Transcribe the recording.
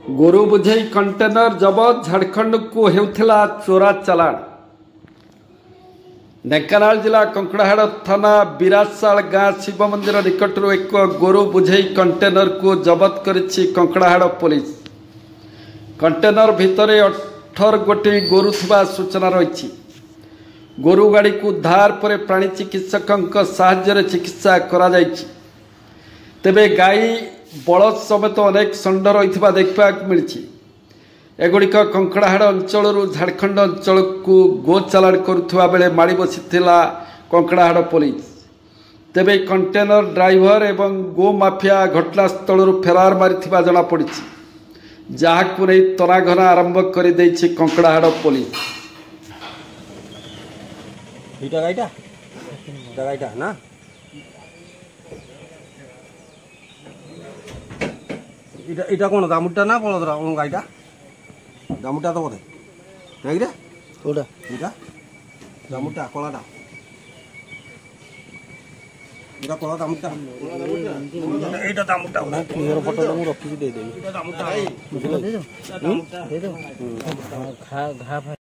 गोरु बुझे कंटेनर जबत झारखंड को हेउथिला चोरा चालाण। ढेंकानाल जिला कंकड़ाहाड़ थाना बिरासाल गाँ शिव मंदिर निकट एक गोरु बुझे कंटेनर को जबत करिछि कंकड़ाहाड़ पुलिस। कंटेनर भितर 18 गोटी गोरु थिबा सूचना रही। गोरु गाड़ी को उद्धार पर प्राणी चिकित्सक साहाय्य चिकित्सा करा जायछि। तेबे गाई बलद समेत अनेक षंड रही देखा मिली। एगुड़िक कंकड़ाहाड़ अंचल झारखंड अंचल को गो चालाण करुवा बेले माड़ी बसी कंकड़ाहाड़ पुलिस। तेबे कंटेनर ड्राइवर एवं गो माफिया घटनास्थल फेरार मारी जमापड़ी, जहां नहीं तनाघना आरंभ कर कंकड़ाहाड़ पुलिस। ना इटा कौन दामुटा ना बलदरा गाईटा दामुटा तो बोधे देख रे कोटा इटा दामुटा कलाटा इटा कला दामुटा एटा दामुटा क्लियर फोटो मु रखि दे देबी इटा दामुटा दे दो दे दो खा घा